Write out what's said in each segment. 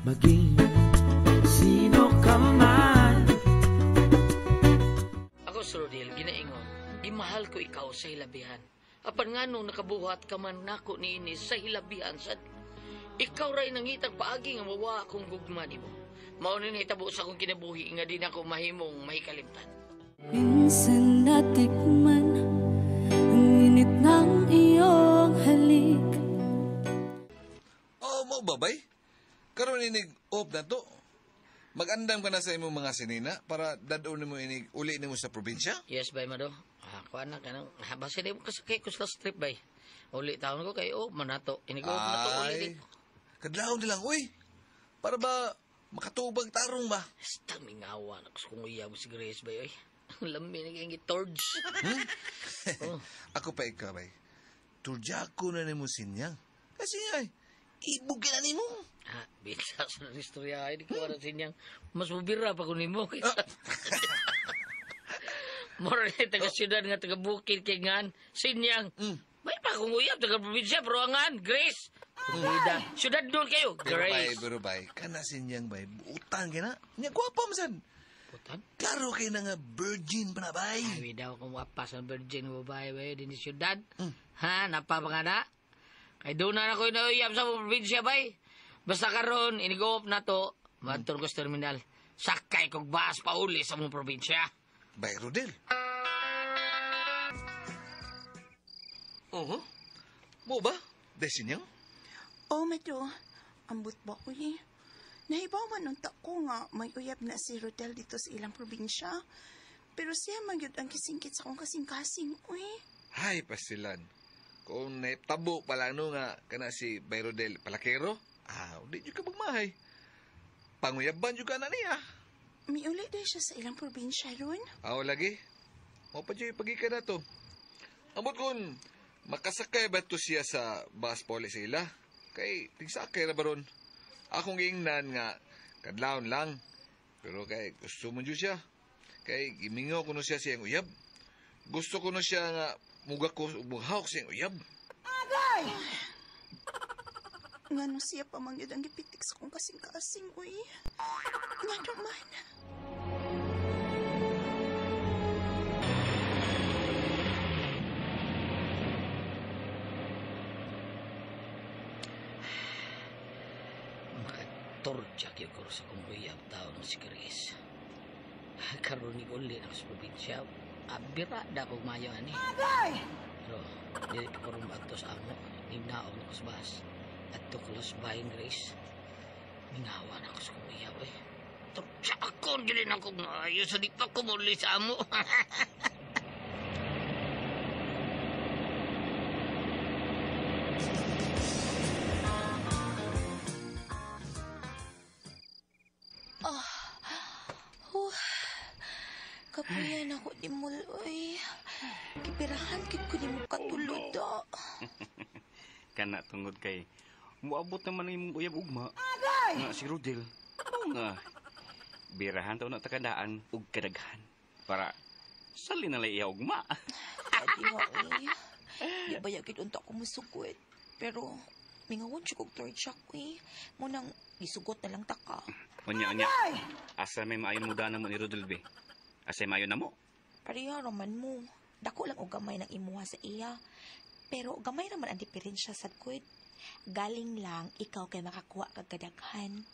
maging sino ka man. Ako, Sir Rodel, ginaingon, gimahal ko ikaw sa hilabihan. Apan nga nung nakabuhat ka man nako ni Ines sa hilabihan sad. Ikaw ray nangitag paagi nga mawa akong gugma nimo. Mao ni hitabo sa akong kinabuhi nga di na ko mahimong mahikalimtan. Minsan natikman ang init ng iyong halik. Oh, mo babay? Karon inig off na to. Mag-andam ka na sa imong mga sinina para dadon mo inig uli nimo sa probinsya? Yes, bay mado. Kuha na ka nang basta di mo kasakay ko sa strip bay. Uli taon ko kay manato. Inigo manato uli. Kadlawon nilang, uy. Para ba makatubag tarong ba? Basta mingawa na kung uyaw si Grace bay. Ang lami na kayong gitorge. Oh. Ako pa ikaw, bay. Turja ko na nimo sinyang. Kasi ay, ibog ka na nimo. Bisa sa istorya ay di ko na sinyang mas mabira pa ko nimo kaysa. Mora ni taga syudad nga taga bukid kay ngan sinyang. May pa kung uyab taga probinsya pero angan Grace. Kuida. Syudad doon kayo. Grace. Pero bay, kana sinyang bay, utang kina. Nya gwapa masan. Putan? Klaro kay na nga virgin pa na bay. Ay, daw kung wapas ang virgin mo ba din ni syudad. Ha, napapangana. Kay doon na ako inauyab sa probinsya bay. Basta karon inigo-off na to, madton ko sa terminal. Sakay kog bus pa uli sa mong probinsya. Bay, Rodel. Mo ba? Desinyang? Oh, medyo. Ambot ba ko eh. Nahibawan ng tako nga may uyab na si Rodel dito sa ilang probinsya. Pero siya magyud ang kisingkit sa akong kasing-kasing, uy. Hay, pasilan. Kung naitabo pala no nga kana si Bay Rodel palakero, di nyo ka magmahay. Panguyaban nyo ka na niya. May uli din siya sa ilang probinsya ron. Lagi. Mo pa dyan ipagika na to. Amot kun, makasakay ba to siya sa bus poli sa ila? Kay, tigsakay na ba ron? Akong ingnan nga, kadlaon lang. Pero kay, gusto mo dyan siya. Kay, gimingaw ko no siya siyang uyab. Gusto ko no siya nga, muga ko, umuhawak siyang uyab. Agay! Nga no siya pamangyod ang gipitik sa kong kasing-kasing, uy. Nga naman. Torja kayo ko sa kong uyab taon si Grace. Karoon ni uli na sa probinsya. Bira na kong mayo ani. Pero, dili pa ko rumag to sa amo. Ninaog na ko sa bas. At to close by Grace. Mingawa na ko sa kong uyab eh. Torja ako, dili na kong mayo. So di pa ko muli sa amo. Kapuyan ako di muloy. Kipirahan kit ko di mo katulod da. Kana tungod kay muabot naman yung uyab ugma. Nga si Rodel. Oo nga. Birahan taon na takadaan ug kadaghan. Para sali na iya ugma. Adi nga eh. Di ba yakit unta ko musugod. Pero mingawon siya kong torch ako eh. Munang isugot na lang taka. Unya. Asa may maayon muda na mo ni Rodel be. Asa mayon na mo? Pareha raman mo. Dako lang o gamay ng imuha sa iya. Pero gamay raman ang diferensya sa kuwit. Galing lang, ikaw kay makakuha kagkadaghan.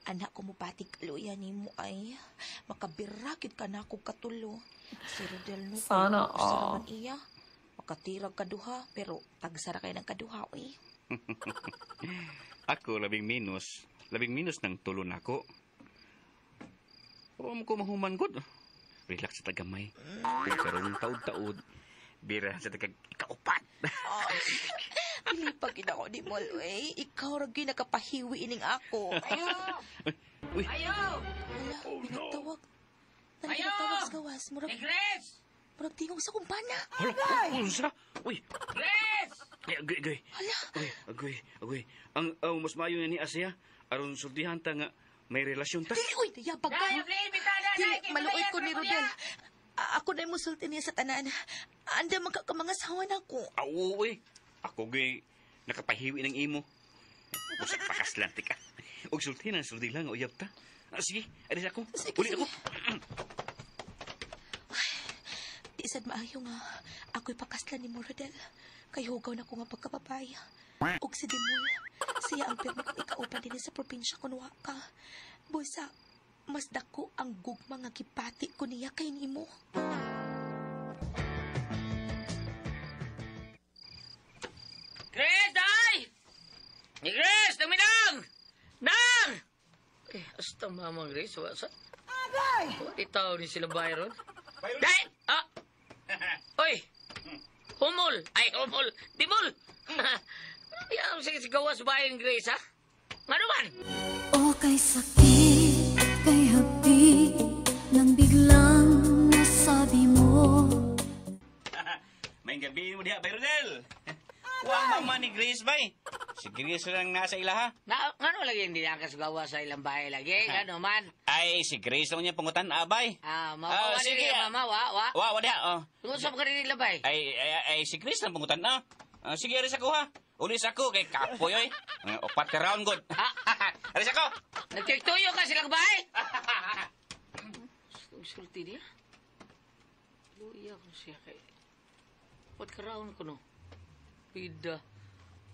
Anak ko mo patig kaluyan ni mo ay makabirakid ka na ako katulo. Si Rodel no. Sana all. Sa iya. Makatirag kaduha, pero tagsara kayo ng kaduha eh. Ako labing minus ng tulon ako. Huwag ko mahuman god. Relax sa tagamay. Kung karoon taod-taod, bira sa ikaupat. Pili pag ko di mo, eh. Ikaw ragi nakapahiwi ining ako. Ayo! Uy. Ayo! Wala, pinagtawag. Ayo! Pinagtawag sa gawas. Hey, Grace! Murag tingog sa kumpana. Hala, sa? Uy, Grace! agoy. Hala. Agoy. Ang mas mayo ni Asya, aron sultihan ta nga may relasyon ta. Uy, dayapag ka. Dili, maluoy ko ni Rodel. Ako na yung musulti niya sa tanan. Anda magkakamangasawa na ko. Uy. Ako gay nakapahiwi ng imo. Usap pakaslanti ka. Og sulti na sulti lang uyab ta. Sige, alis ako. Sige, Uli ako. Di sad maayo nga. Ako'y pakaslan ni mo, Rodel. Kay hugaw na ko nga pagkababay. Og si Dimol. Siya ang pirma kong ikauban din sa probinsya kunwa ka. Busa, mas dako ang gugma nga gipati ko niya kay nimo. Grace, day! Ni Grace, nagminang! Nang! Hasta mama Grace, wasa? Agay! Wadi tao ni sila Byron. Day! Ah! Oy! Humol! Ay, humol! Dimol! Yan, sige gawas bayan Grace, ha? Nga naman! O kay sakit, kay habi, nang biglang nasabi mo. May gabi mo diha, Rodel. Huwag mama ni Grace, bay. Si Grace lang nasa ila, ha? Nga no lagi hindi nakasgawa sa ilang bahay lagi? Nga naman? Ay, si Grace lang niya pangutan, abay. Mawawa sige, nila, mama, wa? Wa diha, oh. Tungkol sa mga nila bay? Ay, si Grace lang pangutan, na. Sige, aris ako, ha? Ulis ako, kay kapoy, oy. Opat ka round, good. Aris ako! Nagtiktuyo ka silang bahay? Sulti niya? Luya ko siya kay... What ka round ko, no? Pida.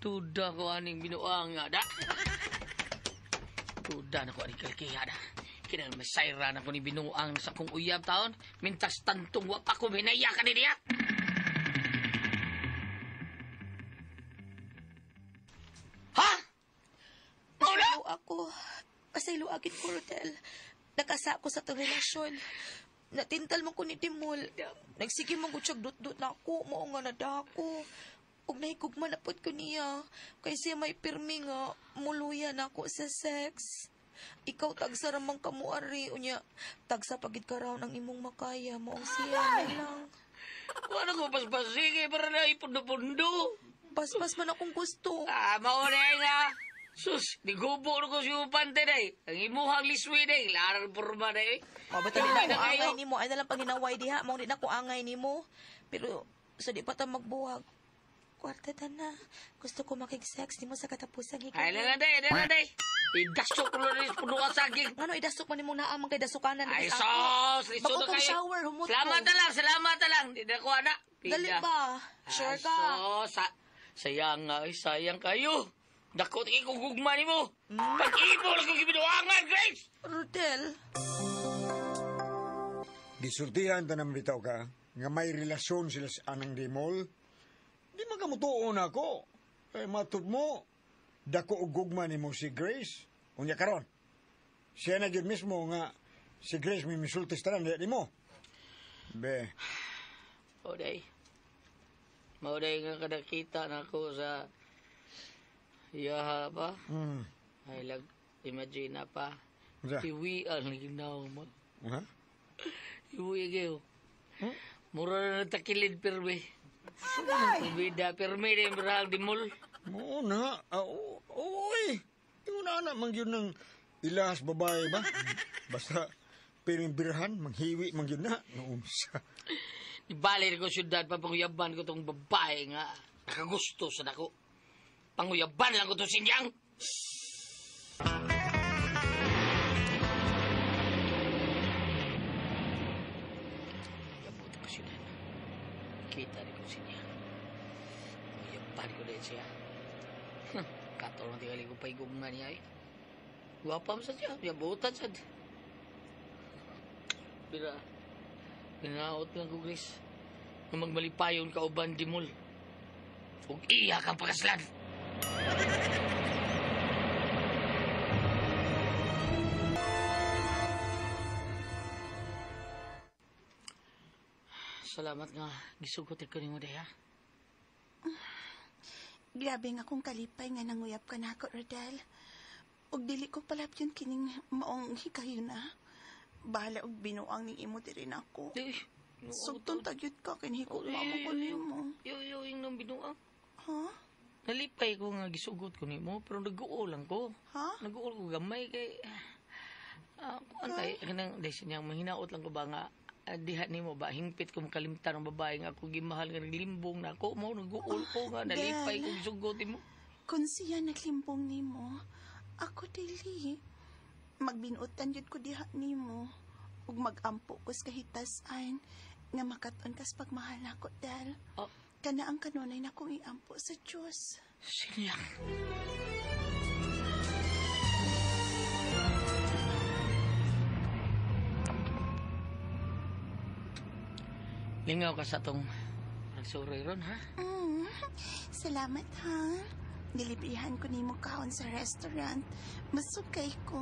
Tuda ko aning binuang nga, da. Tuda na ko aning kalkiya, da. Kinang masayra na ko ni binuang sa kong uyab taon. Mintas tantong wap ako, binaya ka niya. Ha? Maula? Pasaylo ako. Pasaylo agit ko, Rodel. Nakasa ko sa itong relasyon. Natintal mo ko ni Dimol. Nagsige mo ko siyag dut-dut na ako. Mao nga nadako. Ug nahigugman na pod ko niya. Kay siya may pirmi nga. Muluya na ako sa sex. Ikaw tagsa ramang kamuari. Unya, tagsa pagid ka raw ng imong makaya. Maong siya na lang. Ano ko paspasigay para na ipundo-pundo? Bas-bas man akong gusto. Maunay nga. Sus, di gubo ko si Upante day. Ang imuhang liswi day. Larang porma day. Mabata din na ko angay ni mo. Ay nalang panginaway diha. Mao din ako angay ni mo. Pero sa di pa ta magbuwag. Kwarta ta na. Gusto ko makig-sex ni mo sa katapusan. Ay, na day. Idasok ko na rin puno ka saging. Ano, idasok man ni mo na amang kay dasukanan. Ay, sos! Liso Bako na kong kayo. shower, humot Salamat ko. na lang. Di na ko anak. Dali ba? Sure ka? Sayang nga, sayang kayo. Dakot ikong gugma ni mo. Pag-ibo lang kong ibinuangan, Grace! Rodel, Gisultihan ta ng bitaw ka nga may relasyon sila sa anang Dimol. Di magamutuon ako. Eh, matod mo, dako og gugma ni mo si Grace. Unya karon. Siya na gyud mismo nga si Grace may misultis tanan di mo. Be, Mauday nga kadakita na ako sa yaha pa. Ay lag, imagine na pa. Unsa? Iwi ang ginaw mo. Ha? Iwi gayo. Mura na takilid perme. Bida perme din berang di mall. Oo na. Oy. Yung na man yun ng ilahas babae ba? Basta piring birhan, manghiwi man yun na. Noong Ibalik ko syudad papanguyaban ko tong babae nga nakagusto sa dako. Panguyaban lang ko to sinyang. Yabot ko syudad. Kita rin ko sinya. Panguyaban ko din siya. Kato lang tingali ko paigugma niya eh. Wapam sa siya. Yabutan sad. Bila. Ginaot lang ko, Grace. Na magmalipayon ka uban di mall. Huwag iyak ang pakaslan. Salamat nga. Gisugot ko ni mo daya. Grabe nga kung kalipay nga nanguyap ka na ako, Rodel. Og dili ko palap yun kining maong hikayo na. Bahala og binuang ning imo diri na ako. Sugton tagyot ka kinhikot mamo ko nimo. Yo, yung nang binuang. Ha? Nalipay ko nga gisugot ko nimo pero nag-uol lang ko. Ha? Nag-uol ko gamay kay kanang dahil niyang mahinaot lang ko ba nga diha nimo ba hingpit ko makalimtan ng babae nga ako gimahal nga naglimbong na ako mo nag-uol ko nga nalipay ko gisugot nimo. Kung siya naglimbong nimo, Ako dili. Magbinutan jud ko diha nimo ug magampo ko sa kahitasan nga makaton kas pagmahal nako dal. Oh. Kana ang kanunay na kong iampo sa Diyos. Sige lang. Lingaw ka sa tong nagsuroy ron, ha? Salamat ha. Nilibrihan ko nimo kaon sa restaurant. Masukay ko.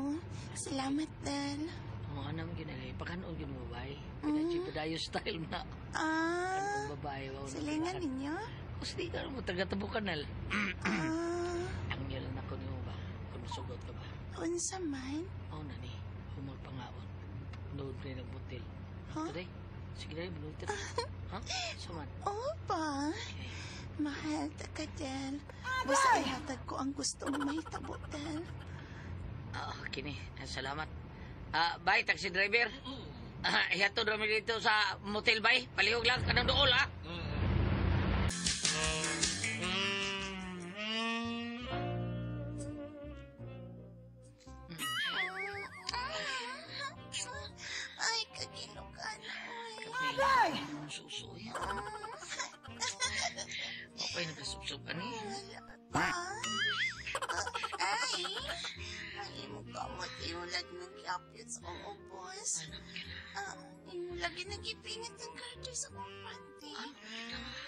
Salamat dal. Oo, anam ginalay. Pagkanon yun mo, bay. Pinadyo style na. Kanong babae. Silingan ninyo? Kasi ka mo, taga-tabukanal. Ang yalan ako niyo ba? Kung masugot ka ba? Unsa man? Oo na ni. Humag pangaon. Nood na nagbutil. Huh? Today? Sige na yung binutil. Ha? Saman? Opa. Okay. Mahal ta ka dal. Basta ihatag ko ang gusto mo mahitabo dal. Kini. Salamat. Bay, taxi driver. Ihatod rami dito sa motel, bay. Palihog lang. Kanang dool, ha? Ay, kagilukan. Ay! Susoy. Okay, nagkasubsob ka ni. Ay! Ay, mo kamot. Iulag ng yapit sa kong ubos. Iulag nagipingit ng karto sa kong panty.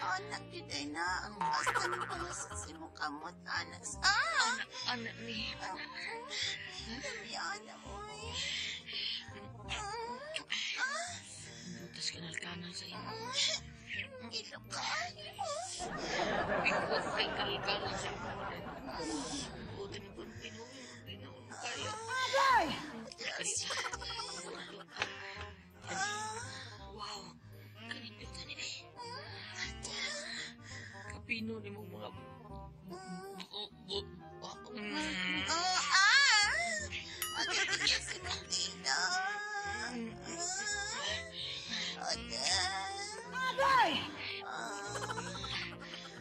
Anak, juday na. Ang basta ng palasot si mo kamot, anas. Anak ni. Nabiyana mo eh. Butas kanal-kanal sa iyo. Ilukan. Ikot kay kanal-kanal sa iyo. Buti ni Pun Pinuno kaya. Wow. Kanipit na nila eh. Kapino ni mo mga...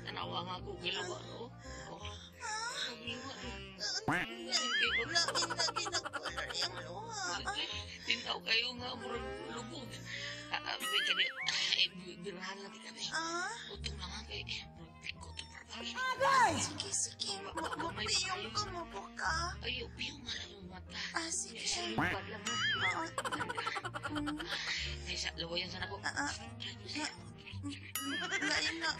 Tanawa nga ako, gilawa, no? Lagi nagkulor yung luha. Tinaw kayo nga, murag lubog. May kani, birahan natin kami. Utong lang nga kay, murag piko to parang. Sige. Mapiyong ka mo po ka. Ayaw, piyong nga lang yung mata. Sige. Lupad lang ha. Ay, sa lawayan sana ko. Lain na,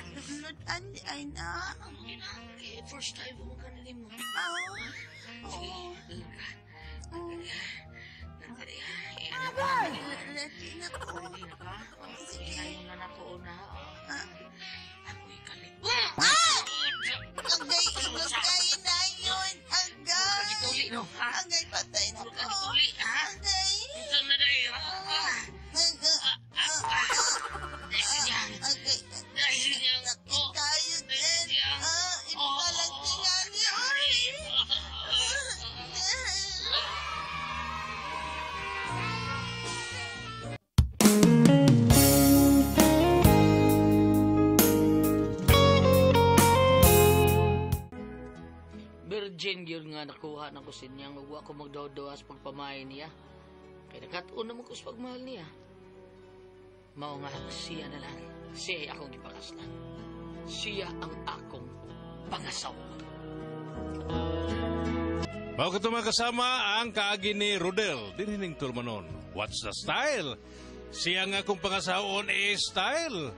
andi ay na. First time mo kanilin mo. Oo. Ready na ko. Sige. Ngayon na ako na. Ako'y kalit. Agay, ilagay na yun. Agay. Pagituli, no? Agay, patay na ko. Pagituli, ha? Agay. Ito na dahil. Agay. Tayo din. Ipalang tingali. Virgin yun nga nakuha ng kusin niya. Huwag ako magdaw-dawas pagpamahay niya. Kaya nakataon naman ko sa pagmahal niya. Mao nga siya na lang. Siya ay akong ipakaslan. Siya ang akong pangasawa. Bago ito mga kasama ang kaagi ni Rodel. Dinining tulmanon. What's the style? Siya nga kung pangasawon style.